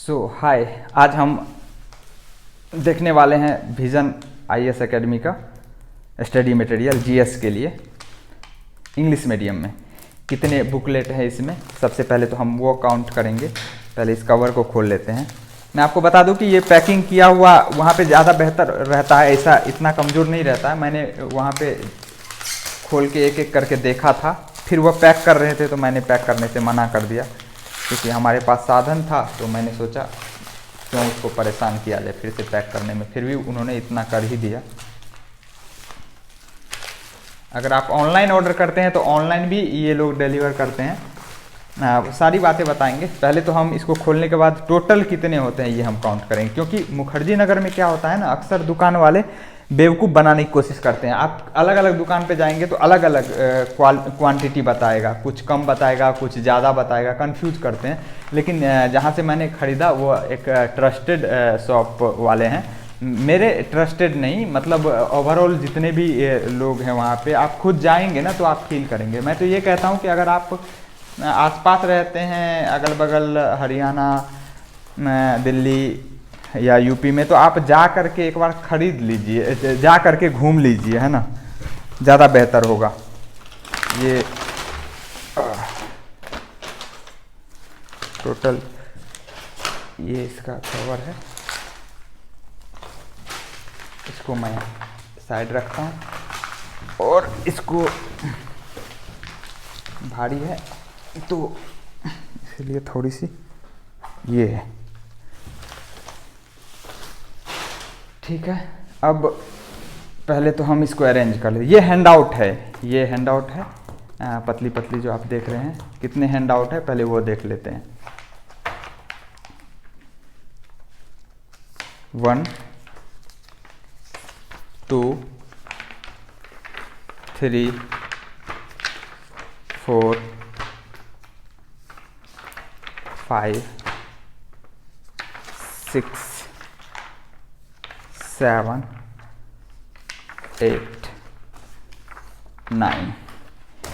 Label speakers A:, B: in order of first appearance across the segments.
A: हाय, आज हम देखने वाले हैं विजन आईएएस एकेडमी का स्टडी मटेरियल जीएस के लिए इंग्लिश मीडियम में। कितने बुकलेट हैं इसमें, सबसे पहले तो हम वो काउंट करेंगे। पहले इस कवर को खोल लेते हैं। मैं आपको बता दूं कि ये पैकिंग किया हुआ वहाँ पे ज़्यादा बेहतर रहता है, ऐसा इतना कमज़ोर नहीं रहता है। मैंने वहाँ पे खोल के एक एक करके देखा था, फिर वो पैक कर रहे थे तो मैंने पैक करने से मना कर दिया, क्योंकि हमारे पास साधन था। तो मैंने सोचा क्यों उसको परेशान किया जाए फिर से पैक करने में, फिर भी उन्होंने इतना कर ही दिया। अगर आप ऑनलाइन ऑर्डर करते हैं तो ऑनलाइन भी ये लोग डिलीवर करते हैं। सारी बातें बताएंगे। पहले तो हम इसको खोलने के बाद टोटल कितने होते हैं ये हम काउंट करेंगे, क्योंकि मुखर्जी नगर में क्या होता है ना, अक्सर दुकान वाले बेवकूफ़ बनाने की कोशिश करते हैं। आप अलग अलग दुकान पे जाएंगे तो अलग अलग क्वांटिटी बताएगा, कुछ कम बताएगा, कुछ ज़्यादा बताएगा, कंफ्यूज करते हैं। लेकिन जहाँ से मैंने ख़रीदा वो एक ट्रस्टेड शॉप वाले हैं। मेरे ट्रस्टेड नहीं, मतलब ओवरऑल जितने भी लोग हैं वहाँ पे, आप खुद जाएंगे ना तो आप फील करेंगे। मैं तो ये कहता हूँ कि अगर आप आसपास रहते हैं, अगल बगल हरियाणा, दिल्ली या यूपी में, तो आप जा करके एक बार ख़रीद लीजिए, जा करके घूम लीजिए, है ना, ज़्यादा बेहतर होगा। ये टोटल ये इसका कवर है, इसको मैं साइड रखता हूँ। और इसको भारी है तो इसलिए थोड़ी सी ये है, ठीक है। अब पहले तो हम इसको अरेंज कर लें। ये हैंड आउट है, ये हैंड आउट है, पतली पतली जो आप देख रहे हैं। कितने हैंड आउट है पहले वो देख लेते हैं। 1 2 3 4 5 6 7 8 9।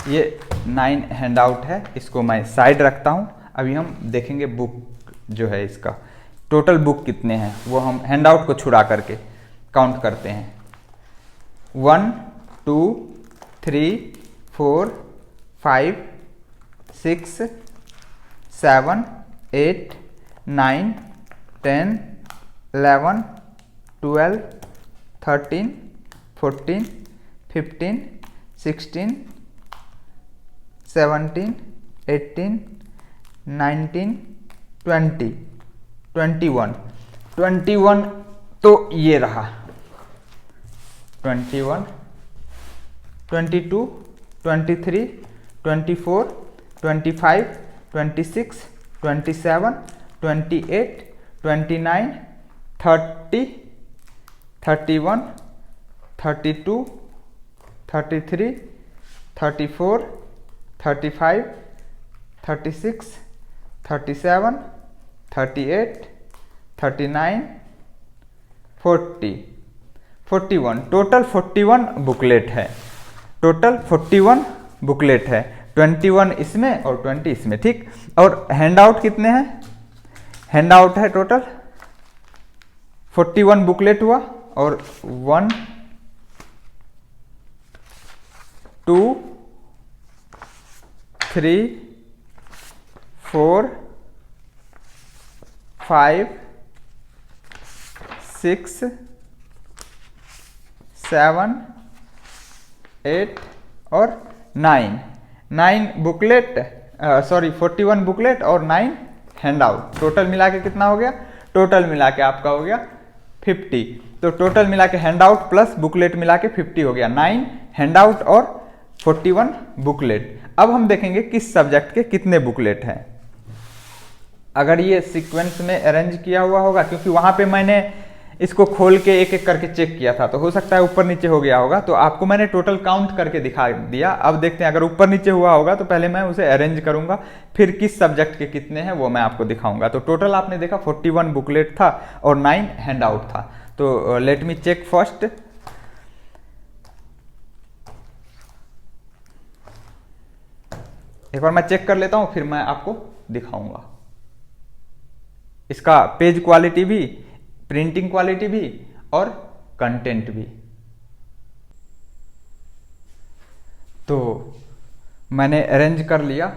A: ये 9 हैंड आउट है, इसको मैं साइड रखता हूँ। अभी हम देखेंगे बुक जो है, इसका टोटल बुक कितने हैं वो हम हैंड आउट को छुड़ा करके काउंट करते हैं। 1 2 3 4 5 6 7 8 9 10 11 12 13 14 15 16 17 18 19 20 21 तो ये रहा 21 22 23 24 25 26 27 28 29 30 31 32 33 34 35 36 37 38 39 40 41। टोटल 41 बुकलेट है, टोटल 41 बुकलेट है। 21 इसमें और 20 इसमें, ठीक। और हैंड आउट कितने हैं? हैंड आउट है टोटल 41 बुकलेट हुआ। और 1 2 3 4 5 6 7 8 और 9 बुकलेट, सॉरी 41 बुकलेट और 9 हैंड आउट। टोटल मिला के कितना हो गया? टोटल मिला के आपका हो गया 50। तो टोटल मिला के हैंड आउट प्लस बुकलेट मिला के 50 हो गया। 9 हैंड आउट और 41 बुकलेट। अब हम देखेंगे किस सब्जेक्ट के कितने बुकलेट हैं। अगर ये सीक्वेंस में अरेंज किया हुआ होगा, क्योंकि वहाँ पे मैंने इसको खोल के एक एक करके चेक किया था, तो हो सकता है ऊपर नीचे हो गया होगा, तो आपको मैंने टोटल काउंट करके दिखा दिया। अब देखते हैं, अगर ऊपर नीचे हुआ होगा तो पहले मैं उसे अरेंज करूंगा, फिर किस सब्जेक्ट के कितने हैं वो मैं आपको दिखाऊंगा। तो टोटल आपने देखा 41 बुकलेट था और 9 हैंड आउट था। तो लेट मी चेक फर्स्ट। एक बार मैं चेक कर लेता हूँ, फिर मैं आपको दिखाऊंगा। इसका पेज क्वालिटी भी, प्रिंटिंग क्वालिटी भी और कंटेंट भी। तो मैंने अरेंज कर लिया,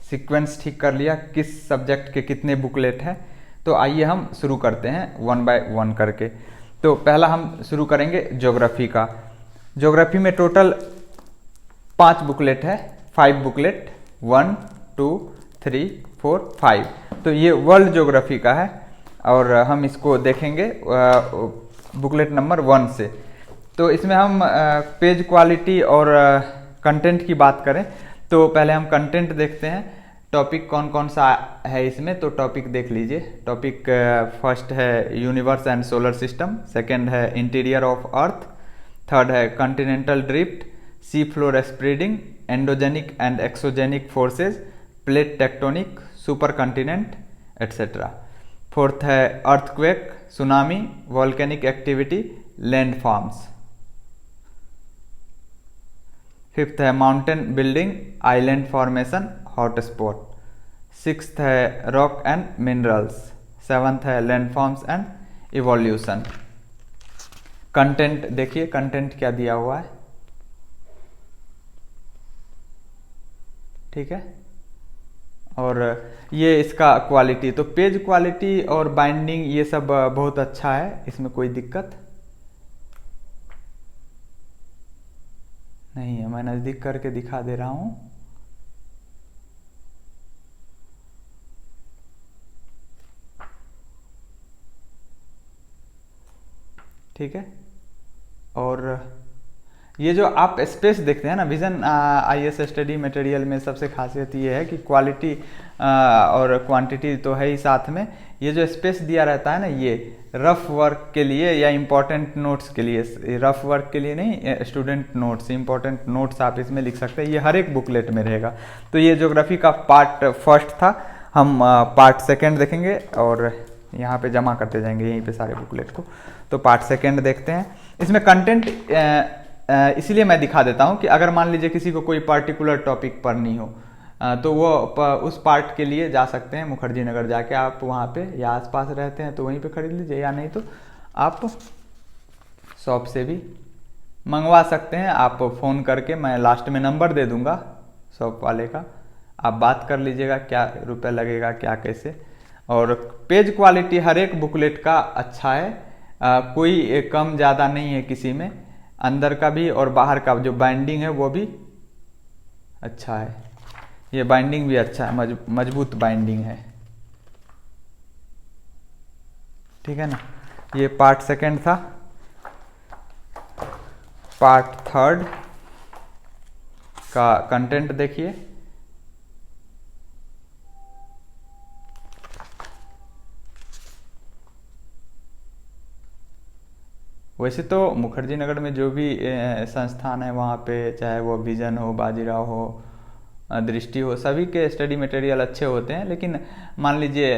A: सीक्वेंस ठीक कर लिया किस सब्जेक्ट के कितने बुकलेट हैं। तो आइए हम शुरू करते हैं 1 बाय 1 करके। तो पहला हम शुरू करेंगे ज्योग्राफी का। ज्योग्राफी में टोटल 5 बुकलेट है, 5 बुकलेट, 1 2 3 4 5। तो ये वर्ल्ड ज्योग्राफी का है और हम इसको देखेंगे बुकलेट नंबर 1 से। तो इसमें हम पेज क्वालिटी और कंटेंट की बात करें तो पहले हम कंटेंट देखते हैं, टॉपिक कौन कौन सा है इसमें। तो टॉपिक देख लीजिए। टॉपिक फर्स्ट है universe and solar system, second है इंटीरियर ऑफ अर्थ, थर्ड है continental drift, sea floor spreading, endogenic and exogenic forces, plate tectonic, super continent etcetera. Fourth है earthquake, tsunami, volcanic activity, land forms. Fifth है mountain building, island formation, hotspot. Sixth है rock and minerals. Seventh है landforms and evolution. Content देखिए, content क्या दिया हुआ है, ठीक है। और ये इसका क्वालिटी, तो पेज क्वालिटी और बाइंडिंग ये सब बहुत अच्छा है, इसमें कोई दिक्कत नहीं है। मैं नज़दीक करके दिखा दे रहा हूँ। ठीक है। और ये जो आप स्पेस देखते हैं ना, विजन आईएएस स्टडी मटेरियल में सबसे खासियत ये है कि क्वालिटी और क्वांटिटी तो है ही, साथ में ये जो स्पेस दिया रहता है ना, ये रफ वर्क के लिए या इम्पोर्टेंट नोट्स के लिए, रफ वर्क के लिए नहीं, स्टूडेंट नोट्स, इम्पोर्टेंट नोट्स आप इसमें लिख सकते हैं। ये हर एक बुकलेट में रहेगा। तो ये ज्योग्राफी का पार्ट फर्स्ट था, हम पार्ट सेकेंड देखेंगे और यहाँ पे जमा करते जाएंगे यहीं पे सारे बुकलेट को। तो पार्ट सेकेंड देखते हैं। इसमें कंटेंट इसलिए मैं दिखा देता हूँ कि अगर मान लीजिए किसी को कोई पर्टिकुलर टॉपिक पढ़नी हो तो वो उस पार्ट के लिए जा सकते हैं मुखर्जी नगर जाके, आप वहाँ पे या आसपास रहते हैं तो वहीं पे खरीद लीजिए, या नहीं तो आप शॉप से भी मंगवा सकते हैं। आप फ़ोन करके, मैं लास्ट में नंबर दे दूँगा शॉप वाले का, आप बात कर लीजिएगा क्या रुपये लगेगा, क्या कैसे। और पेज क्वालिटी हर एक बुकलेट का अच्छा है, कोई कम ज़्यादा नहीं है किसी में। अंदर का भी और बाहर का जो बाइंडिंग है वो भी अच्छा है, ये बाइंडिंग भी अच्छा है, मजबूत बाइंडिंग है, ठीक है ना। ये पार्ट सेकंड था। पार्ट थर्ड का कंटेंट देखिए। वैसे तो मुखर्जी नगर में जो भी संस्थान है वहाँ पे, चाहे वो विजन हो, बाजीराव हो, दृष्टि हो, सभी के स्टडी मटेरियल अच्छे होते हैं। लेकिन मान लीजिए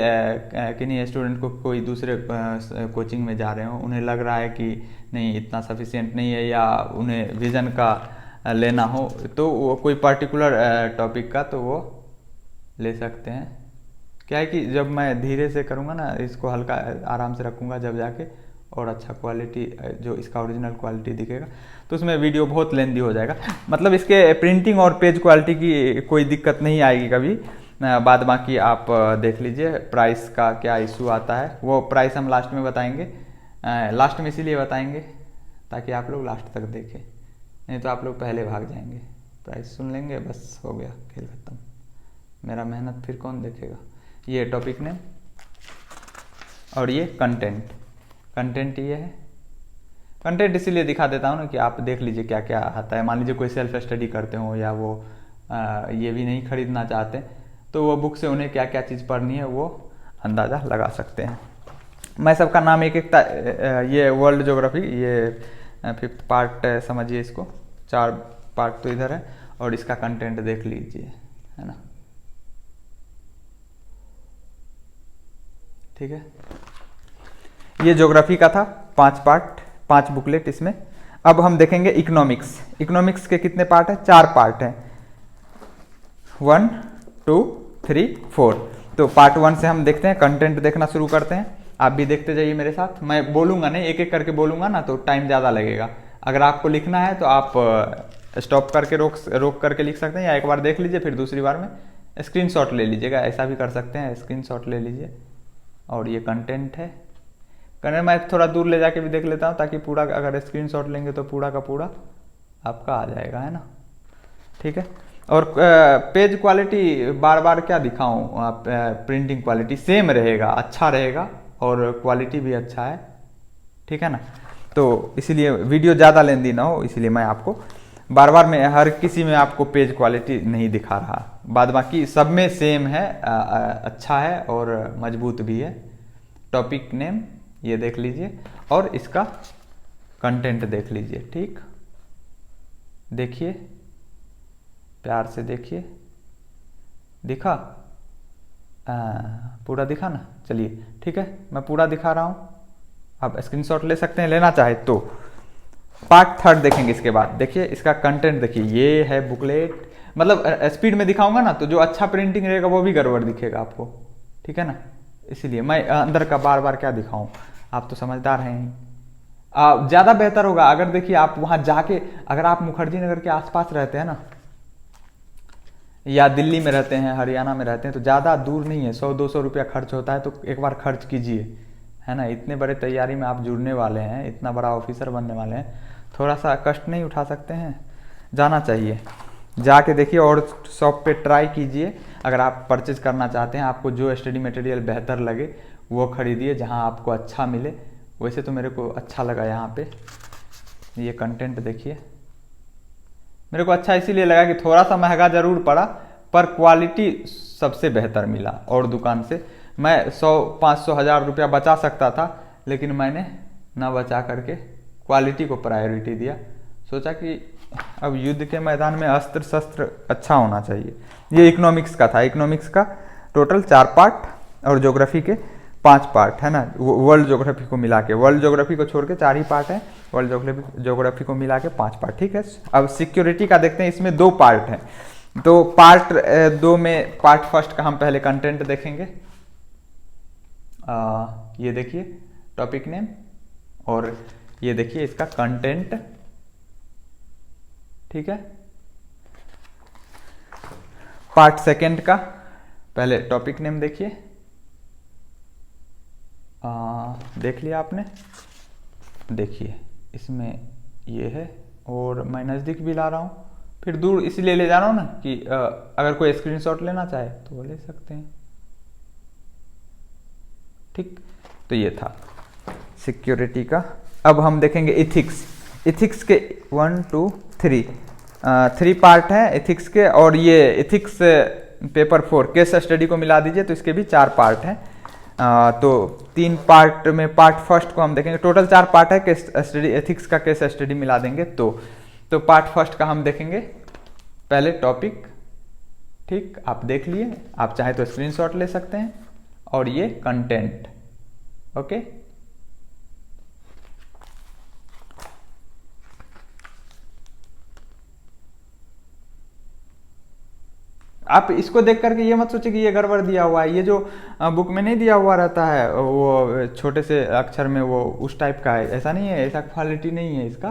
A: किन्हीं स्टूडेंट को कोई दूसरे कोचिंग में जा रहे हो, उन्हें लग रहा है कि नहीं इतना सफिशिएंट नहीं है, या उन्हें विजन का लेना हो, तो वो कोई पर्टिकुलर टॉपिक का तो वो ले सकते हैं। क्या है कि जब मैं धीरे से करूँगा ना, इसको हल्का आराम से रखूँगा, जब जाके और अच्छा क्वालिटी जो इसका ओरिजिनल क्वालिटी दिखेगा, तो उसमें वीडियो बहुत लेंदी हो जाएगा। मतलब इसके प्रिंटिंग और पेज क्वालिटी की कोई दिक्कत नहीं आएगी कभी, बाद बाकी आप देख लीजिए। प्राइस का क्या इशू आता है, वो प्राइस हम लास्ट में बताएंगे। लास्ट में इसीलिए बताएंगे ताकि आप लोग लास्ट तक देखें, नहीं तो आप लोग पहले भाग जाएंगे। प्राइस सुन लेंगे, बस हो गया, खेल खत्म, मेरा मेहनत फिर कौन देखेगा। ये टॉपिक नेम और ये कंटेंट। कंटेंट ये है, कंटेंट इसीलिए दिखा देता हूँ ना कि आप देख लीजिए क्या क्या आता है। मान लीजिए कोई सेल्फ स्टडी करते हो या वो ये भी नहीं खरीदना चाहते, तो वो बुक से उन्हें क्या क्या चीज़ पढ़नी है वो अंदाज़ा लगा सकते हैं। मैं सबका नाम एक एक ये वर्ल्ड ज्योग्राफी, ये 5th पार्ट समझिए इसको, 4 पार्ट तो इधर है, और इसका कंटेंट देख लीजिए, है ना, ठीक है। ये ज्योग्राफी का था 5 पार्ट, 5 बुकलेट इसमें। अब हम देखेंगे इकोनॉमिक्स। इकोनॉमिक्स के कितने पार्ट हैं? 4 पार्ट हैं, 1 2 3 4। तो पार्ट 1 से हम देखते हैं, कंटेंट देखना शुरू करते हैं। आप भी देखते जाइए मेरे साथ, मैं बोलूँगा नहीं, एक एक करके बोलूँगा ना तो टाइम ज़्यादा लगेगा। अगर आपको लिखना है तो आप स्टॉप करके रोक करके लिख सकते हैं, या एक बार देख लीजिए फिर दूसरी बार में स्क्रीनशॉट ले लीजिएगा, ऐसा भी कर सकते हैं, स्क्रीनशॉट ले लीजिए। और ये कंटेंट है, कंटेंट मैं थोड़ा दूर ले जाके भी देख लेता हूँ ताकि पूरा, अगर स्क्रीनशॉट लेंगे तो पूरा का पूरा आपका आ जाएगा, है ना। ठीक है। और पेज क्वालिटी बार बार क्या दिखाऊं, आप प्रिंटिंग क्वालिटी सेम रहेगा, अच्छा रहेगा और क्वालिटी भी अच्छा है, ठीक है ना। तो इसीलिए वीडियो ज़्यादा लेंदी ना हो, इसीलिए मैं आपको बार बार में हर किसी में आपको पेज क्वालिटी नहीं दिखा रहा, बाद बाकी सब में सेम है, अच्छा है और मजबूत भी है। टॉपिक नेम ये देख लीजिए और इसका कंटेंट देख लीजिए। ठीक, देखिए, प्यार से देखिए, दिखा, पूरा दिखा ना। चलिए ठीक है, मैं पूरा दिखा रहा हूँ, आप स्क्रीनशॉट ले सकते हैं लेना चाहे तो। पार्ट 3 देखेंगे इसके बाद। देखिए इसका कंटेंट देखिए, ये है बुकलेट, मतलब स्पीड में दिखाऊंगा ना तो जो अच्छा प्रिंटिंग रहेगा वो भी गड़बड़ दिखेगा आपको, ठीक है ना। इसीलिए मैं अंदर का बार बार क्या दिखाऊं, आप तो समझदार हैं। ज़्यादा बेहतर होगा अगर देखिए आप वहाँ जाके, अगर आप मुखर्जी नगर के आसपास रहते हैं ना, या दिल्ली में रहते हैं, हरियाणा में रहते हैं, तो ज़्यादा दूर नहीं है, 100-200 रुपया खर्च होता है, तो एक बार खर्च कीजिए, है ना। इतने बड़े तैयारी में आप जुड़ने वाले हैं, इतना बड़ा ऑफिसर बनने वाले हैं, थोड़ा सा कष्ट नहीं उठा सकते हैं, जाना चाहिए, जाके देखिए और शॉप पे ट्राई कीजिए। अगर आप परचेज करना चाहते हैं, आपको जो स्टडी मटेरियल बेहतर लगे वो खरीदिए, जहाँ आपको अच्छा मिले। वैसे तो मेरे को अच्छा लगा यहाँ पे, ये कंटेंट देखिए, मेरे को अच्छा इसीलिए लगा कि थोड़ा सा महंगा ज़रूर पड़ा पर क्वालिटी सबसे बेहतर मिला। और दुकान से मैं 100-500-1000 रुपया बचा सकता था, लेकिन मैंने ना बचा करके क्वालिटी को प्रायोरिटी दिया। सोचा कि अब युद्ध के मैदान में अस्त्र शस्त्र अच्छा होना चाहिए। ये इकोनॉमिक्स का था, इकोनॉमिक्स का टोटल 4 पार्ट और ज्योग्राफी के 5 पार्ट, है ना। वर्ल्ड ज्योग्राफी को मिला के, वर्ल्ड ज्योग्राफी को छोड़ के 4 ही पार्ट हैं, वर्ल्ड ज्योग्राफी को मिला के 5 पार्ट, ठीक है। अब सिक्योरिटी का देखते हैं, इसमें 2 पार्ट हैं। तो पार्ट 2 में, पार्ट फर्स्ट का हम पहले कंटेंट देखेंगे। ये देखिए टॉपिक नेम और ये देखिए इसका कंटेंट, ठीक है। पार्ट सेकंड का पहले टॉपिक नेम देखिए, देख लिया आपने। देखिए इसमें ये है, और मैं नज़दीक भी ला रहा हूँ, फिर दूर इसलिए ले जा रहा हूँ ना कि अगर कोई स्क्रीनशॉट लेना चाहे तो वो ले सकते हैं, ठीक। तो ये था सिक्योरिटी का। अब हम देखेंगे इथिक्स। इथिक्स के 1 2 3 पार्ट हैं इथिक्स के, और ये इथिक्स पेपर 4 केस स्टडी को मिला दीजिए तो इसके भी 4 पार्ट हैं। तो 3 पार्ट में पार्ट फर्स्ट को हम देखेंगे, टोटल 4 पार्ट है केस स्टडी, एथिक्स का केस स्टडी मिला देंगे तो पार्ट फर्स्ट का हम देखेंगे पहले टॉपिक, ठीक। आप देख लिए, आप चाहे तो स्क्रीनशॉट ले सकते हैं, और ये कंटेंट, ओके। आप इसको देख करके ये मत सोचिए कि ये गड़बड़ दिया हुआ है, ये जो बुक में नहीं दिया हुआ रहता है वो छोटे से अक्षर में, वो उस टाइप का है, ऐसा नहीं है, ऐसा क्वालिटी नहीं है इसका।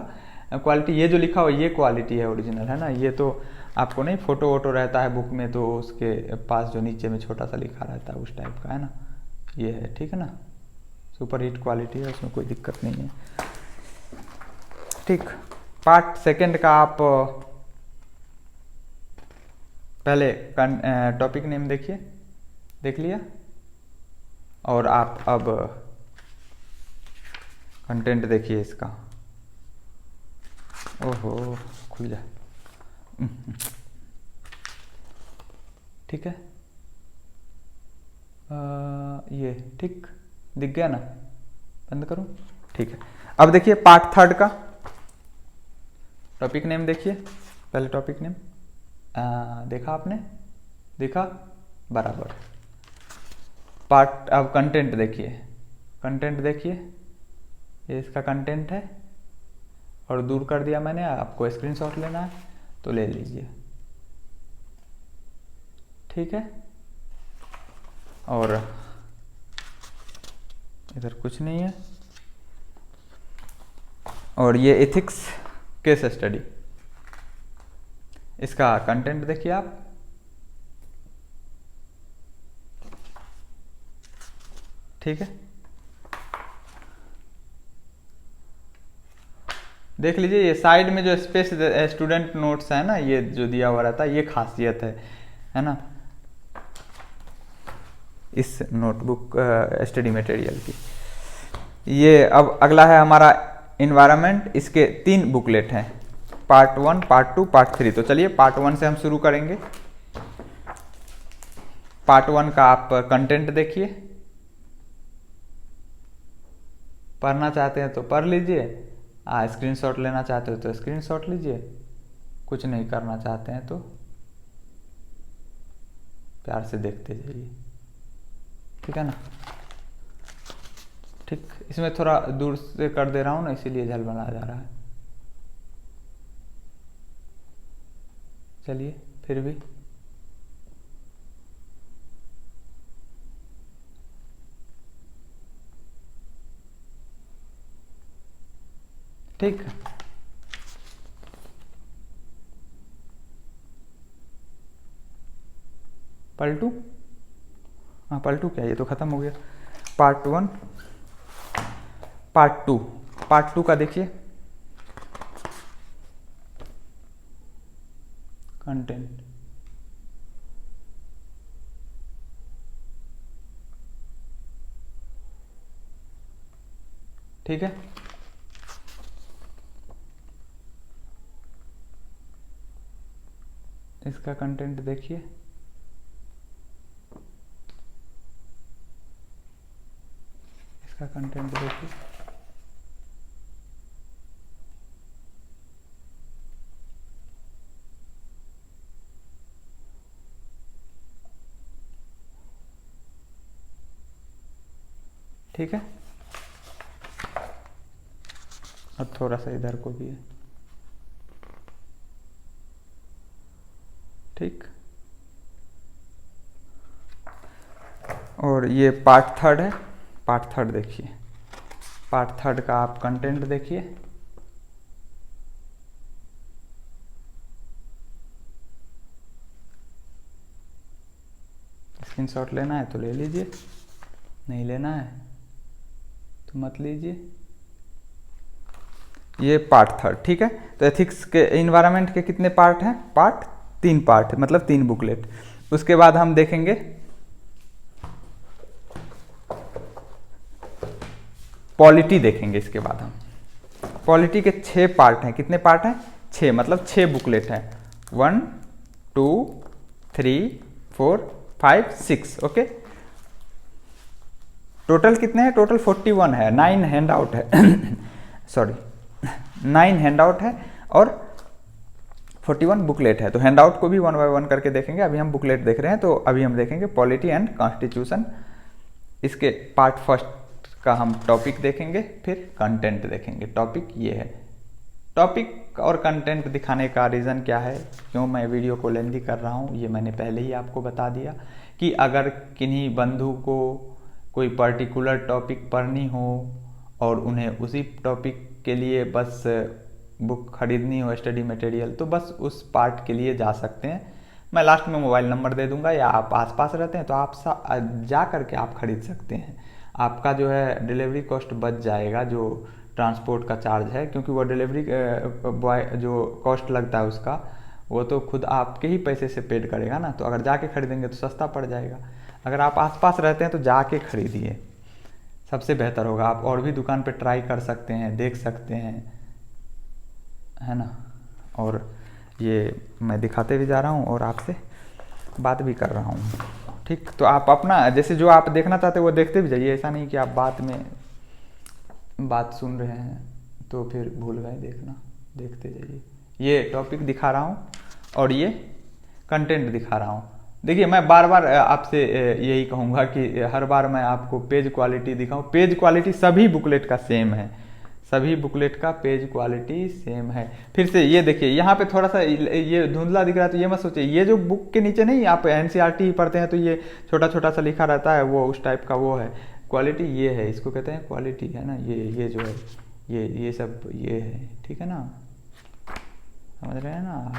A: क्वालिटी ये जो लिखा हुआ ये क्वालिटी है, ओरिजिनल, है ना। ये तो आपको नहीं, फोटो वोटो रहता है बुक में तो उसके पास जो नीचे में छोटा सा लिखा रहता है उस टाइप का, है ना। ये है, ठीक है ना, सुपर हिट क्वालिटी है, उसमें कोई दिक्कत नहीं है, ठीक। पार्ट सेकंड का आप पहले टॉपिक नेम देखिए, देख लिया, और आप अब कंटेंट देखिए इसका। ओहो, खुल जा, ठीक है। ये ठीक दिख गया ना, बंद करूं, ठीक है। अब देखिए पार्ट थर्ड का टॉपिक नेम देखिए, पहले टॉपिक नेम देखा आपने, देखा बराबर। पार्ट, अब कंटेंट देखिए, कंटेंट देखिए, ये इसका कंटेंट है, और दूर कर दिया मैंने, आपको स्क्रीनशॉट लेना है तो ले लीजिए, ठीक है। और इधर कुछ नहीं है। और ये एथिक्स केस स्टडी, इसका कंटेंट देखिए आप। ठीक है, देख लीजिए ये साइड में जो स्पेस स्टूडेंट नोट्स है ना, ये जो दिया हुआ रहता है, ये खासियत है ना, इस नोटबुक स्टडी मटेरियल की। ये अब अगला है हमारा इन्वायरमेंट, इसके 3 बुकलेट हैं, पार्ट 1, पार्ट 2, पार्ट 3। तो चलिए पार्ट 1 से हम शुरू करेंगे। पार्ट 1 का आप कंटेंट देखिए, पढ़ना चाहते हैं तो पढ़ लीजिए, स्क्रीनशॉट लेना चाहते हो तो स्क्रीनशॉट लीजिए, कुछ नहीं करना चाहते हैं तो प्यार से देखते जाइए। ठीक है ना, ठीक। इसमें थोड़ा दूर से कर दे रहा हूँ ना, इसीलिए झलमला जा रहा है। चलिए फिर भी ठीक। पलटू, हाँ पलटू क्या, ये तो खत्म हो गया। पार्ट 1, पार्ट 2, पार्ट 2 का देखिए कंटेंट। ठीक है, इसका कंटेंट देखिए। इसका कंटेंट देखिए। ठीक है, अब थोड़ा सा इधर को भी है। ठीक, और ये पार्ट 3 है। पार्ट 3 देखिए, पार्ट 3 का आप कंटेंट देखिए। स्क्रीनशॉट लेना है तो ले लीजिए, नहीं लेना है तो मत लीजिए। ये पार्ट 3। ठीक है, तो एथिक्स के इन्वायरमेंट के कितने पार्ट हैं? पार्ट 3 पार्ट, मतलब 3 बुकलेट। उसके बाद हम देखेंगे पॉलिटी देखेंगे। इसके बाद हम पॉलिटी के 6 पार्ट हैं। कितने पार्ट हैं? 6, मतलब 6 बुकलेट हैं। 1 2 3 4 5 6। ओके, टोटल कितने हैं? टोटल 41 है। 9 हैंड आउट है सॉरी 9 हैंड आउट है और 41 बुकलेट है। तो हैंड आउट को भी 1 बाय 1 करके देखेंगे। अभी हम बुकलेट देख रहे हैं, तो अभी हम देखेंगे पॉलिटी एंड कॉन्स्टिट्यूशन। इसके पार्ट 1 का हम टॉपिक देखेंगे, फिर कंटेंट देखेंगे। टॉपिक ये है। टॉपिक और कंटेंट दिखाने का रीज़न क्या है, क्यों मैं वीडियो को लेंदी कर रहा हूँ, ये मैंने पहले ही आपको बता दिया कि अगर किन्हीं बंधु को कोई पर्टिकुलर टॉपिक पढ़नी हो और उन्हें उसी टॉपिक के लिए बस बुक खरीदनी हो, स्टडी मटेरियल, तो बस उस पार्ट के लिए जा सकते हैं। मैं लास्ट में मोबाइल नंबर दे दूंगा, या आप आसपास रहते हैं तो आप जा करके आप खरीद सकते हैं। आपका जो है डिलीवरी कॉस्ट बच जाएगा, जो ट्रांसपोर्ट का चार्ज है, क्योंकि वो डिलीवरी बॉय जो कॉस्ट लगता है उसका, वो तो खुद आपके ही पैसे से पेड करेगा ना। तो अगर जाके खरीदेंगे तो सस्ता पड़ जाएगा। अगर आप आसपास रहते हैं तो जाके खरीदिए, सबसे बेहतर होगा। आप और भी दुकान पे ट्राई कर सकते हैं, देख सकते हैं, है ना। और ये मैं दिखाते भी जा रहा हूँ और आपसे बात भी कर रहा हूँ। ठीक, तो आप अपना जैसे जो आप देखना चाहते हैं वो देखते भी जाइए। ऐसा नहीं कि आप बात सुन रहे हैं तो फिर भूल गए देखना, देखते जाइए। ये टॉपिक दिखा रहा हूँ और ये कंटेंट दिखा रहा हूँ। देखिए, मैं बार बार आपसे यही कहूँगा कि हर बार मैं आपको पेज क्वालिटी दिखाऊँ। पेज क्वालिटी सभी बुकलेट का सेम है, सभी बुकलेट का पेज क्वालिटी सेम है। फिर से ये देखिए, यहाँ पे थोड़ा सा ये धुंधला दिख रहा है, तो ये मत सोचिए, ये जो बुक के नीचे नहीं, आप एनसीईआरटी पढ़ते हैं तो ये छोटा छोटा सा लिखा रहता है, वो उस टाइप का वो है। क्वालिटी ये है, इसको कहते हैं क्वालिटी, है ना। ये जो है ये सब ये है, ठीक है ना, समझ रहे हैं ना आप?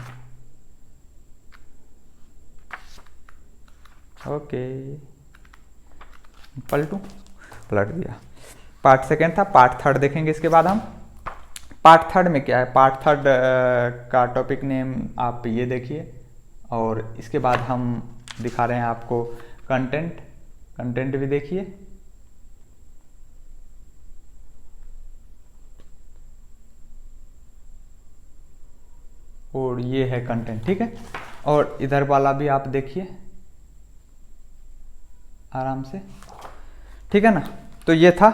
A: ओके, पलट दिया। पार्ट सेकेंड था, पार्ट थर्ड देखेंगे इसके बाद हम। पार्ट थर्ड में क्या है, पार्ट थर्ड का टॉपिक नेम आप ये देखिए, और इसके बाद हम दिखा रहे हैं आपको कंटेंट भी देखिए। और ये है कंटेंट, ठीक है। और इधर वाला भी आप देखिए आराम से, ठीक है ना। तो ये था,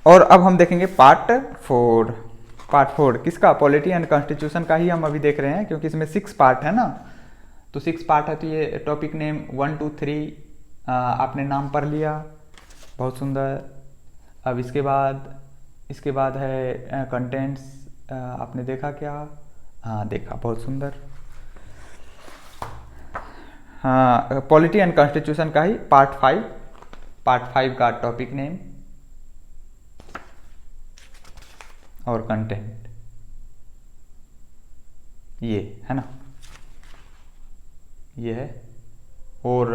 A: और अब हम देखेंगे पार्ट फोर किसका, पॉलिटी एंड कॉन्स्टिट्यूशन का ही हम अभी देख रहे हैं, क्योंकि इसमें 6 पार्ट है ना। तो 6 पार्ट है, तो ये टॉपिक नेम 1 2 3 आपने नाम पढ़ लिया, बहुत सुंदर। अब इसके बाद है कंटेंट्स, आपने देखा क्या? हाँ देखा, बहुत सुंदर। हाँ, पॉलिटी एंड कॉन्स्टिट्यूशन का ही पार्ट 5 का टॉपिक नेम और कंटेंट, ये है ना, ये है। और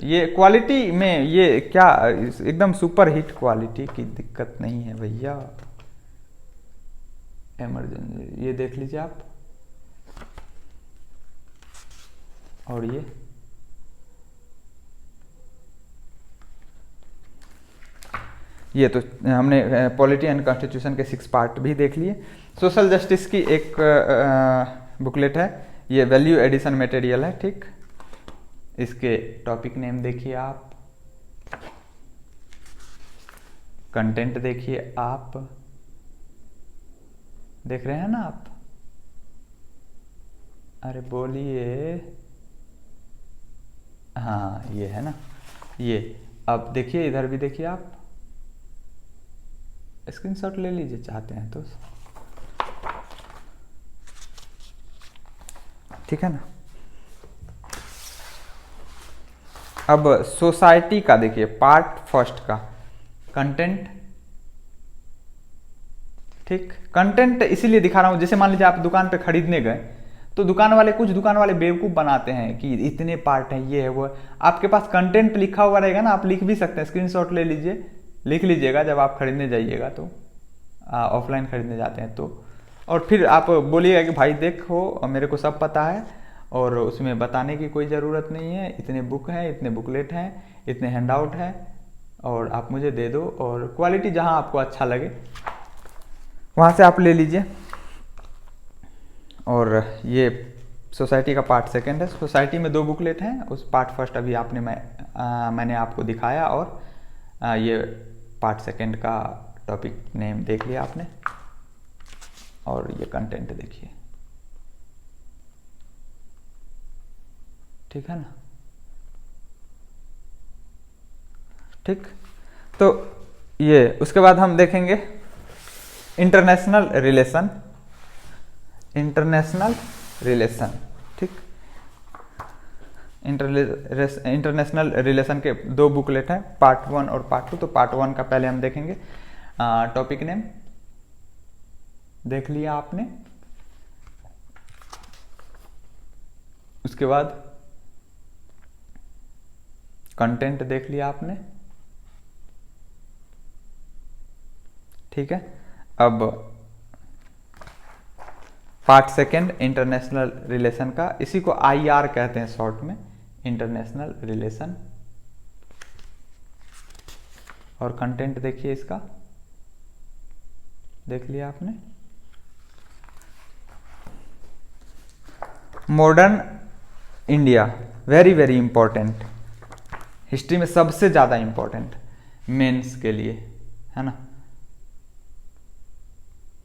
A: ये क्वालिटी में ये क्या, एकदम सुपर हिट क्वालिटी की दिक्कत नहीं है भैया। इमरजेंसी ये देख लीजिए आप, और ये तो हमने पॉलिटी एंड कॉन्स्टिट्यूशन के 6 पार्ट भी देख लिए। सोशल जस्टिस की एक बुकलेट है, ये वैल्यू एडिशन मटेरियल है, ठीक। इसके टॉपिक नेम देखिए आप, कंटेंट देखिए आप, देख रहे हैं ना आप? अरे बोलिए, हाँ ये है ना, ये। अब देखिए इधर भी देखिए आप, स्क्रीनशॉट ले लीजिए चाहते हैं तो, ठीक है ना। अब सोसाइटी का देखिए, पार्ट फर्स्ट का कंटेंट, ठीक। कंटेंट इसीलिए दिखा रहा हूं, जैसे मान लीजिए आप दुकान पे खरीदने गए, तो कुछ दुकान वाले बेवकूफ़ बनाते हैं कि इतने पार्ट हैं, ये है वो है। आपके पास कंटेंट लिखा हुआ रहेगा ना, आप लिख भी सकते हैं, स्क्रीनशॉट ले लीजिए, लिख लीजिएगा जब आप खरीदने जाइएगा, तो ऑफलाइन खरीदने जाते हैं तो। और फिर आप बोलिएगा कि भाई देखो मेरे को सब पता है, और उसमें बताने की कोई ज़रूरत नहीं है, इतने बुक हैं, इतने बुकलेट हैं, इतने हैंडआउट हैं, और आप मुझे दे दो, और क्वालिटी जहाँ आपको अच्छा लगे वहाँ से आप ले लीजिए। और ये सोसाइटी का पार्ट सेकंड है। सोसाइटी में 2 बुकलेट हैं, उस पार्ट फर्स्ट अभी मैंने आपको दिखाया, और ये पार्ट सेकंड का टॉपिक नेम देख लिया आपने, और ये कंटेंट देखिए, ठीक है ना, ठीक। तो ये उसके बाद हम देखेंगे इंटरनेशनल रिलेशन, ठीक। इंटरनेशनल रिलेशन के 2 बुकलेट हैं, पार्ट 1 और पार्ट 2। तो पार्ट 1 का पहले हम देखेंगे, टॉपिक नेम देख लिया आपने, उसके बाद कंटेंट देख लिया आपने, ठीक है। अब पार्ट सेकंड इंटरनेशनल रिलेशन का, इसी को IR कहते हैं शॉर्ट में, इंटरनेशनल रिलेशन। और कंटेंट देखिए इसका, देख लिया आपने। Modern India, very very important, history में सबसे ज़्यादा इंपॉर्टेंट मेंस के लिए, है ना।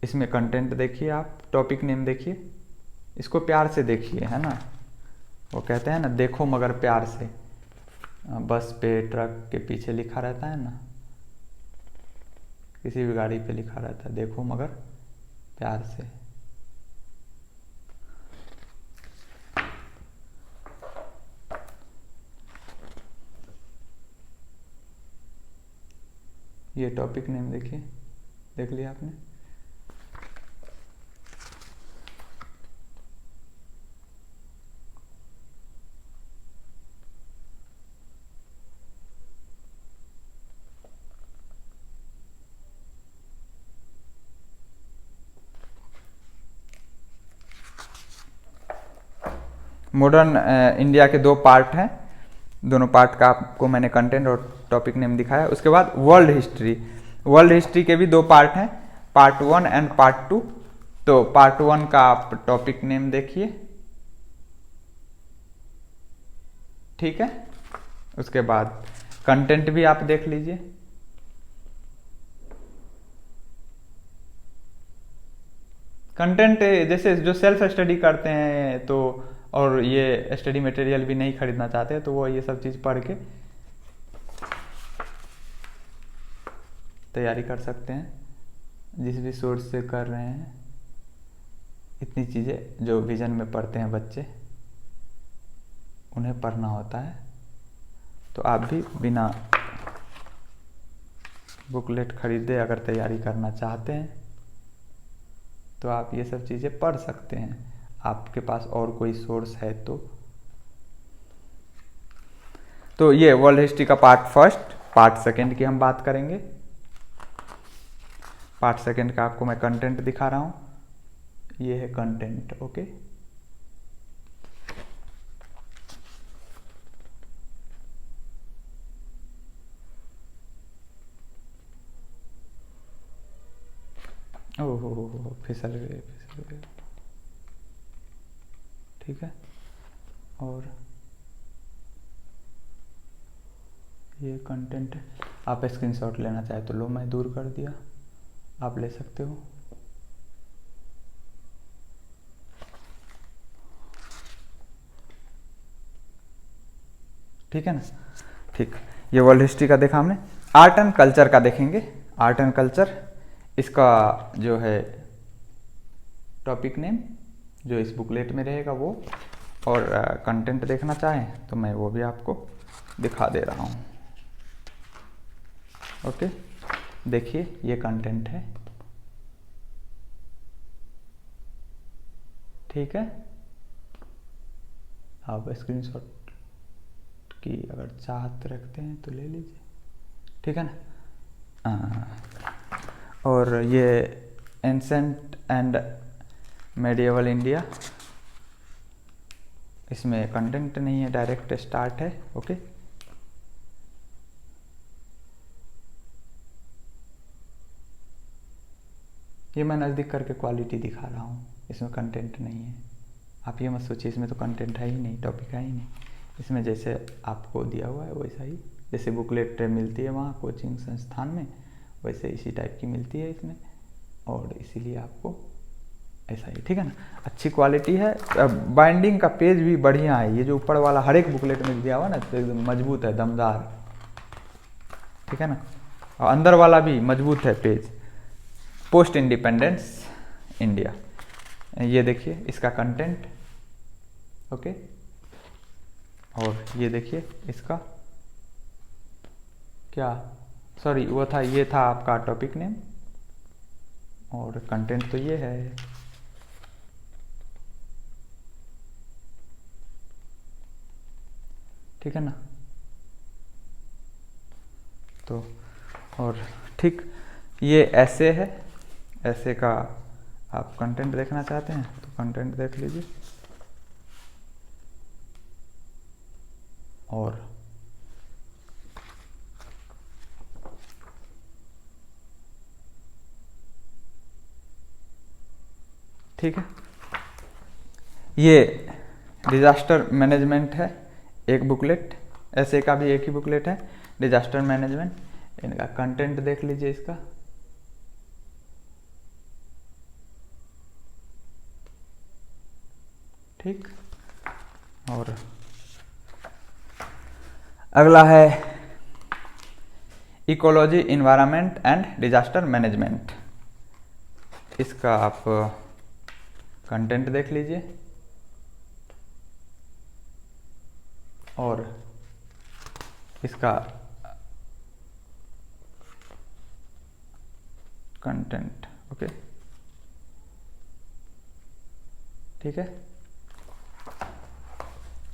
A: इसमें कंटेंट देखिए आप, टॉपिक नेम देखिए, इसको प्यार से देखिए, है ना। वो कहते हैं ना, देखो मगर प्यार से, बस पे ट्रक के पीछे लिखा रहता है ना, किसी भी गाड़ी पे लिखा रहता है, देखो मगर प्यार से। ये टॉपिक नेम देखिए, देख लिया आपने। मॉडर्न इंडिया के 2 पार्ट हैं, दोनों पार्ट का आपको मैंने कंटेंट और टॉपिक नेम दिखाया। उसके बाद वर्ल्ड हिस्ट्री, वर्ल्ड हिस्ट्री के भी 2 पार्ट हैं, पार्ट 1 एंड पार्ट 2। तो पार्ट 1 का आप टॉपिक नेम देखिए, ठीक है। उसके बाद कंटेंट भी आप देख लीजिए। कंटेंट जैसे जो सेल्फ स्टडी करते हैं तो, और ये स्टडी मटेरियल भी नहीं खरीदना चाहते, तो वो ये सब चीज़ पढ़ के तैयारी कर सकते हैं, जिस भी सोर्स से कर रहे हैं। इतनी चीज़ें जो विजन में पढ़ते हैं बच्चे, उन्हें पढ़ना होता है। तो आप भी बिना बुकलेट खरीदे अगर तैयारी करना चाहते हैं तो आप ये सब चीज़ें पढ़ सकते हैं, आपके पास और कोई सोर्स है तो ये वर्ल्ड हिस्ट्री का पार्ट 1, पार्ट 2 की हम बात करेंगे। पार्ट 2 का आपको मैं कंटेंट दिखा रहा हूँ, ये है कंटेंट, ओके। ओहो फिसल गए, ठीक है। और ये कंटेंट आप स्क्रीनशॉट लेना चाहे तो लो, मैं दूर कर दिया, आप ले सकते हो। ठीक है ना, ठीक। ये वर्ल्ड हिस्ट्री का देखा हमने। आर्ट एंड कल्चर का देखेंगे। आर्ट एंड कल्चर, इसका जो है टॉपिक नेम जो इस बुकलेट में रहेगा वो, और कंटेंट देखना चाहें तो मैं वो भी आपको दिखा दे रहा हूँ, ओके। देखिए ये कंटेंट है, ठीक है। आप स्क्रीनशॉट की अगर चाहत रखते हैं तो ले लीजिए, ठीक है ना। और ये एंसेंट एंड मेडिएवल इंडिया, इसमें कंटेंट नहीं है, डायरेक्ट स्टार्ट है, ओके। ये मैं नज़दीक करके क्वालिटी दिखा रहा हूँ, इसमें कंटेंट नहीं है। आप ये मत सोचिए इसमें तो कंटेंट है ही नहीं, टॉपिक है ही नहीं। इसमें जैसे आपको दिया हुआ है वैसा ही, जैसे बुकलेट मिलती है वहाँ कोचिंग संस्थान में, वैसे इसी टाइप की मिलती है इसमें, और इसीलिए आपको ऐसा ही, ठीक है ना। अच्छी क्वालिटी है, बाइंडिंग का पेज भी बढ़िया है। ये जो ऊपर वाला हर एक बुकलेट में दिया हुआ ना, तो एकदम मजबूत है, दमदार, ठीक है ना। और अंदर वाला भी मजबूत है पेज। पोस्ट इंडिपेंडेंस इंडिया, ये देखिए इसका कंटेंट, ओके। और ये देखिए इसका क्या, सॉरी वो था, ये था आपका टॉपिक नेम, और कंटेंट तो ये है, ठीक है ना। तो और ठीक, ये ऐसे है, ऐसे का आप कंटेंट देखना चाहते हैं तो कंटेंट देख लीजिए। और ठीक है, ये डिजास्टर मैनेजमेंट है, एक बुकलेट, ऐसे का भी एक ही बुकलेट है, डिजास्टर मैनेजमेंट। इनका कंटेंट देख लीजिए इसका, ठीक। और अगला है ecology environment and disaster management, इसका आप कंटेंट देख लीजिए और इसका कंटेंट ओके, ठीक है।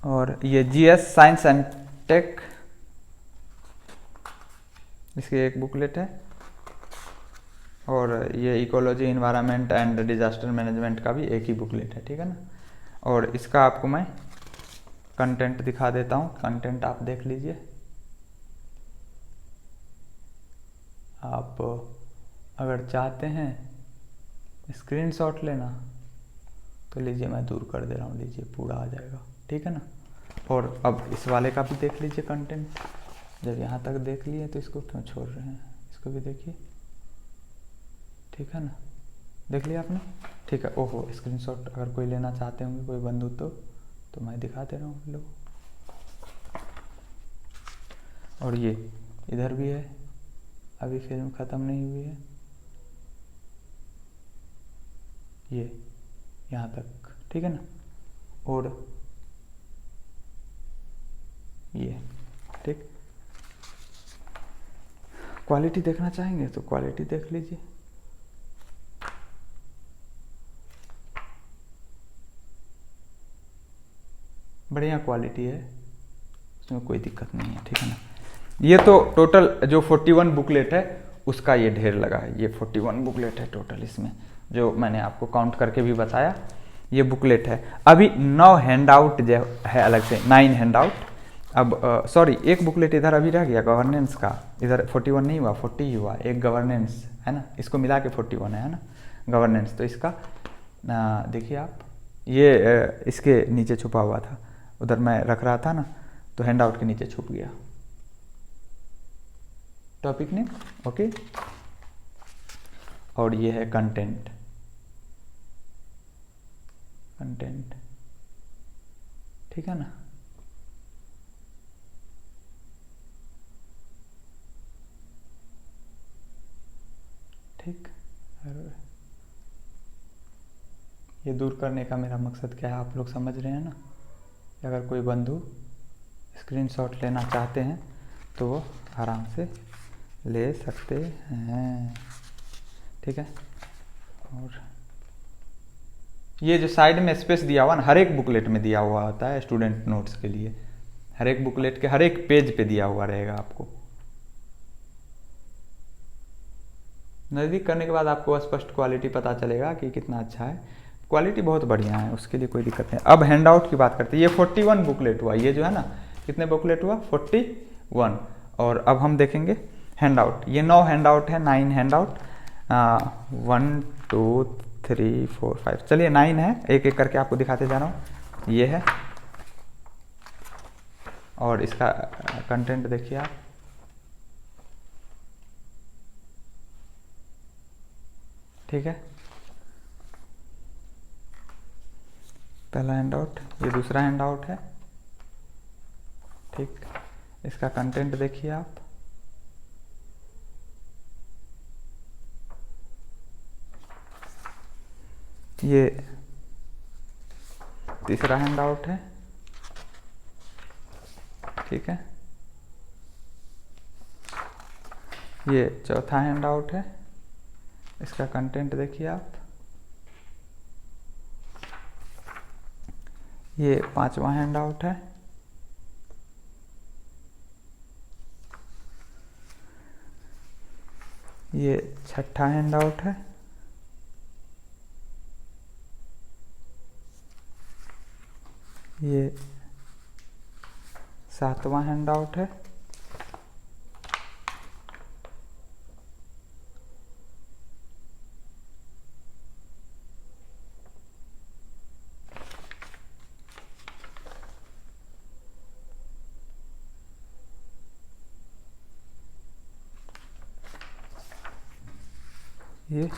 A: और ये जीएस साइंस एंड टेक, इसकी एक बुकलेट है। और ये ecology environment and disaster management का भी एक ही बुकलेट है, ठीक है ना। और इसका आपको मैं कंटेंट दिखा देता हूँ, कंटेंट आप देख लीजिए। आप अगर चाहते हैं स्क्रीनशॉट लेना तो लीजिए, मैं दूर कर दे रहा हूँ, लीजिए पूरा आ जाएगा, ठीक है ना। और अब इस वाले का भी देख लीजिए कंटेंट। जब यहाँ तक देख लिए तो इसको क्यों छोड़ रहे हैं, इसको भी देखिए, ठीक है ना। देख लिया आपने, ठीक है। ओहो, स्क्रीनशॉट अगर कोई लेना चाहते होंगे कोई बंधु तो मैं दिखा दे रहा हूँ लोग। और ये इधर भी है, अभी फिल्म ख़त्म नहीं हुई है, ये यहाँ तक, ठीक है ना। और ये, ठीक। क्वालिटी देखना चाहेंगे तो क्वालिटी देख लीजिए। बढ़िया क्वालिटी है, उसमें कोई दिक्कत नहीं है, ठीक है ना। ये तो टोटल जो 41 बुकलेट है उसका ये ढेर लगा है। ये 41 बुकलेट है टोटल, इसमें जो मैंने आपको काउंट करके भी बताया ये बुकलेट है। अभी 9 हैंड आउट जो है अलग से, 9 हैंड आउट। अब सॉरी, एक बुकलेट इधर अभी रह गया गवर्नेंस का, इधर 41 नहीं हुआ, 40 ही हुआ। एक गवर्नेंस है ना, इसको मिला के 41 है ना गवर्नेंस। तो इसका देखिए आप, ये इसके नीचे छुपा हुआ था, उधर मैं रख रहा था ना तो हैंड आउट के नीचे छुप गया। Topic name okay. और ये है कंटेंट, कंटेंट, ठीक है ना। ठीक, ये दूर करने का मेरा मकसद क्या है आप लोग समझ रहे हैं ना। अगर कोई बंधु स्क्रीनशॉट लेना चाहते हैं तो वो आराम से ले सकते हैं, ठीक है। और ये जो साइड में स्पेस दिया हुआ ना, हर एक बुकलेट में दिया हुआ होता है स्टूडेंट नोट्स के लिए, हर एक बुकलेट के हर एक पेज पे दिया हुआ रहेगा। आपको नज़दीक करने के बाद आपको स्पष्ट क्वालिटी पता चलेगा कि कितना अच्छा है। क्वालिटी बहुत बढ़िया है, उसके लिए कोई दिक्कत नहीं। अब हैंड आउट की बात करते हैं। ये 41 बुकलेट हुआ, ये जो है ना, कितने बुकलेट हुआ, 41। और अब हम देखेंगे हैंड आउट। ये 9 हैंड आउट है, 9 हैंड आउट, 1 2 3 4 5, चलिए 9 है, एक एक करके आपको दिखाते जा रहा हूँ। ये है, और इसका कंटेंट देखिए आप, ठीक है। पहला हैंड आउट, ये दूसरा हैंड आउट है, ठीक। इसका कंटेंट देखिए आप, ये तीसरा हैंड आउट है, ठीक है। ये चौथा हैंड आउट है, इसका कंटेंट देखिए आप। ये 5वां हैंड आउट है, ये 6ठा हैंड आउट है, ये 7वां हैंड आउट है, ये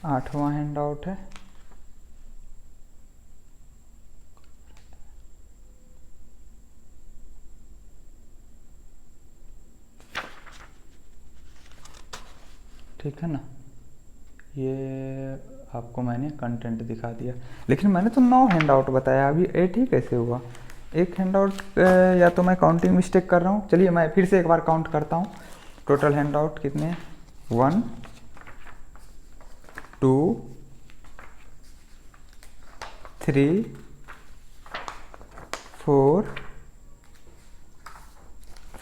A: 8वां हैंड आउट है, ठीक है ना। ये आपको मैंने कंटेंट दिखा दिया, लेकिन मैंने तो 9 हैंड आउट बताया, अभी 8 ही कैसे हुआ? एक हैंड आउट या तो मैं काउंटिंग मिस्टेक कर रहा हूँ। चलिए मैं फिर से एक बार काउंट करता हूँ। टोटल हैंड आउट कितने हैं? 1 2 3 4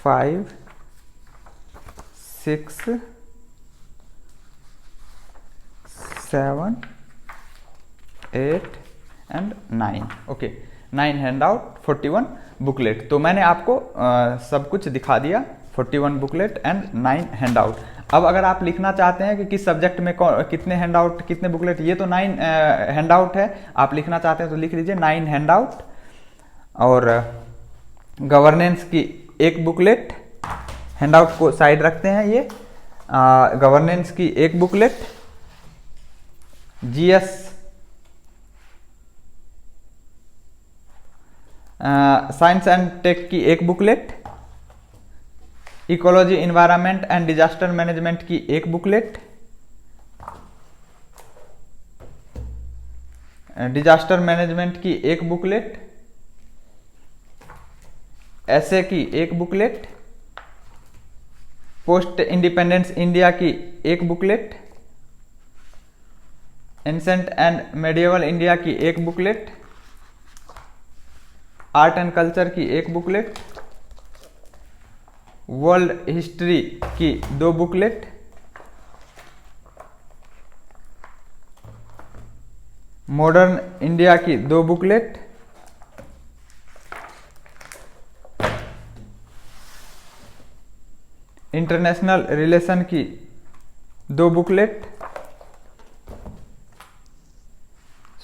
A: 5 6 7 8 and 9। Okay, 9 hand out, 41 booklet. तो मैंने आपको सब कुछ दिखा दिया, 41 बुकलेट एंड 9 हैंड आउट। अब अगर आप लिखना चाहते हैं कि किस सब्जेक्ट में कितने हैंड आउट कितने बुकलेट, ये तो 9 हैंड आउट है, आप लिखना चाहते हैं तो लिख लीजिए 9 हैंड आउट। और गवर्नेंस की एक बुकलेट, हैंड आउट को साइड रखते हैं। ये गवर्नेंस की एक booklet, GS science and tech की एक booklet, ecology environment and disaster management की एक बुकलेट, डिजास्टर मैनेजमेंट की एक बुकलेट, एसए की एक बुकलेट, पोस्ट इंडिपेंडेंस इंडिया की एक booklet, ancient and medieval India की एक बुकलेट, आर्ट एंड कल्चर की एक बुकलेट, वर्ल्ड हिस्ट्री की 2 बुकलेट, मॉडर्न इंडिया की 2 बुकलेट, इंटरनेशनल रिलेशन की 2 बुकलेट,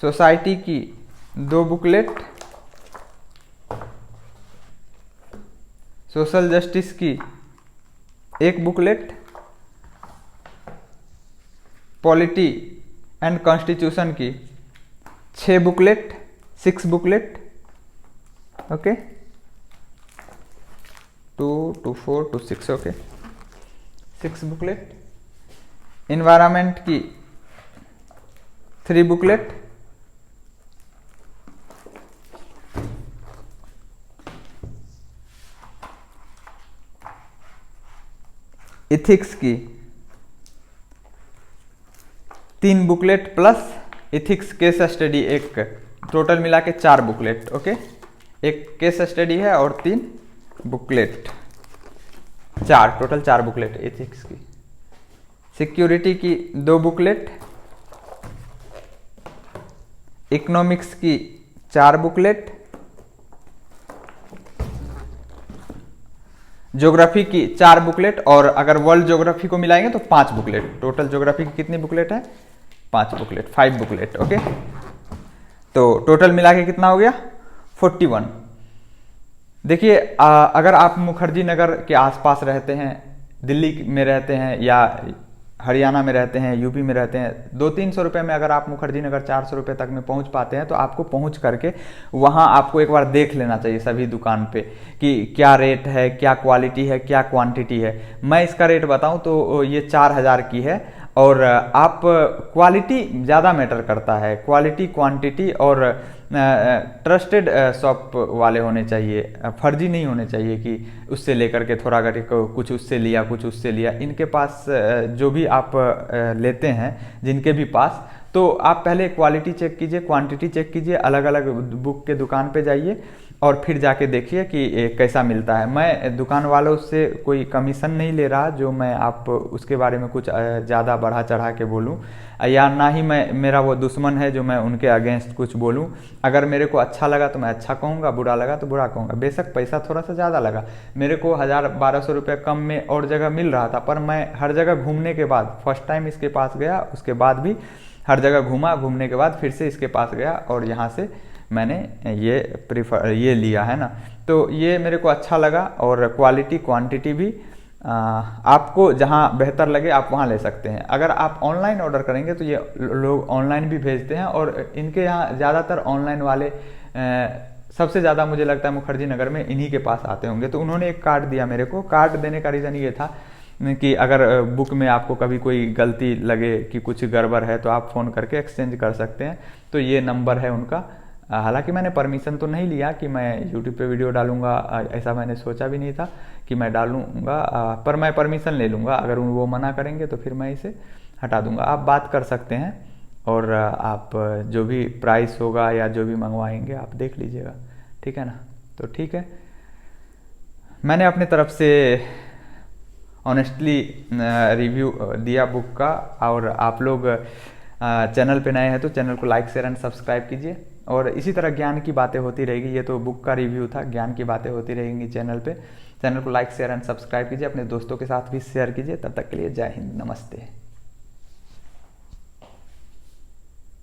A: सोसाइटी की 2 बुकलेट, सोशल जस्टिस की 1 बुकलेट, पॉलिटी एंड कॉन्स्टिट्यूशन की 6 booklet, 6 booklet. Okay, 2 2 4 2 6। Okay, 6 booklet, environment की 3 बुकलेट, इथिक्स की 3 booklet plus ethics case study एक, total मिला के 4 बुकलेट। ओके, एक केस स्टडी है और 3 बुकलेट, 4 टोटल 4 बुकलेट इथिक्स की। सिक्योरिटी की 2 बुकलेट, इकोनॉमिक्स की 4 बुकलेट, ज्योग्राफी की 4 बुकलेट, और अगर वर्ल्ड ज्योग्राफी को मिलाएंगे तो 5 बुकलेट। टोटल ज्योग्राफी की कितनी बुकलेट है? 5 बुकलेट, 5 बुकलेट। ओके, तो टोटल मिला के कितना हो गया? 41। देखिए, अगर आप मुखर्जी नगर के आसपास रहते हैं, दिल्ली में रहते हैं या हरियाणा में रहते हैं, यूपी में रहते हैं, 200-300 रुपये में अगर आप मुखर्जी नगर 400 रुपये तक में पहुंच पाते हैं, तो आपको पहुंच करके वहां आपको एक बार देख लेना चाहिए सभी दुकान पे कि क्या रेट है, क्या क्वालिटी है, क्या क्वांटिटी है। मैं इसका रेट बताऊं तो ये 4000 की है, और आप क्वालिटी ज़्यादा मैटर करता है, क्वालिटी क्वांटिटी, और ट्रस्टेड शॉप वाले होने चाहिए, फर्जी नहीं होने चाहिए कि उससे लेकर के थोड़ा करके कुछ उससे लिया कुछ उससे लिया। इनके पास जो भी आप लेते हैं जिनके भी पास, तो आप पहले क्वालिटी चेक कीजिए, क्वांटिटी चेक कीजिए, अलग अलग बुक के दुकान पे जाइए और फिर जाके देखिए कि कैसा मिलता है। मैं दुकान वालों से कोई कमीशन नहीं ले रहा जो मैं आप उसके बारे में कुछ ज़्यादा बढ़ा चढ़ा के बोलूं, या ना ही मेरा वो दुश्मन है जो मैं उनके अगेंस्ट कुछ बोलूं। अगर मेरे को अच्छा लगा तो मैं अच्छा कहूँगा, बुरा लगा तो बुरा कहूँगा। बेशक पैसा थोड़ा सा ज़्यादा लगा, मेरे को 1000-1200 रुपये कम में और जगह मिल रहा था, पर मैं हर जगह घूमने के बाद, फर्स्ट टाइम इसके पास गया, उसके बाद भी हर जगह घूमा, घूमने के बाद फिर से इसके पास गया और यहाँ से मैंने ये लिया है ना। तो ये मेरे को अच्छा लगा, और क्वालिटी क्वांटिटी भी आपको जहाँ बेहतर लगे आप वहाँ ले सकते हैं। अगर आप ऑनलाइन ऑर्डर करेंगे तो ये लोग ऑनलाइन भी भेजते हैं, और इनके यहाँ ज़्यादातर ऑनलाइन वाले सबसे ज़्यादा मुझे लगता है मुखर्जी नगर में इन्हीं के पास आते होंगे। तो उन्होंने एक कार्ड दिया मेरे को। कार्ड देने का रीज़न ये था कि अगर बुक में आपको कभी कोई गलती लगे कि कुछ गड़बड़ है तो आप फ़ोन करके एक्सचेंज कर सकते हैं। तो ये नंबर है उनका। हालांकि मैंने परमिशन तो नहीं लिया कि मैं यूट्यूब पे वीडियो डालूंगा, ऐसा मैंने सोचा भी नहीं था कि मैं डालूंगा, पर मैं परमिशन ले लूँगा। अगर वो मना करेंगे तो फिर मैं इसे हटा दूंगा। आप बात कर सकते हैं और आप जो भी प्राइस होगा या जो भी मंगवाएंगे आप देख लीजिएगा, ठीक है ना। तो ठीक है, मैंने अपने तरफ से ऑनेस्टली रिव्यू दिया बुक का। और आप लोग चैनल पे नए हैं तो चैनल को लाइक शेयर एंड सब्सक्राइब कीजिए। और इसी तरह ज्ञान की बातें होती रहेगी, ये तो बुक का रिव्यू था, ज्ञान की बातें होती रहेंगी चैनल पे। चैनल को लाइक शेयर एंड सब्सक्राइब कीजिए, अपने दोस्तों के साथ भी शेयर कीजिए। तब तक के लिए जय हिंद, नमस्ते।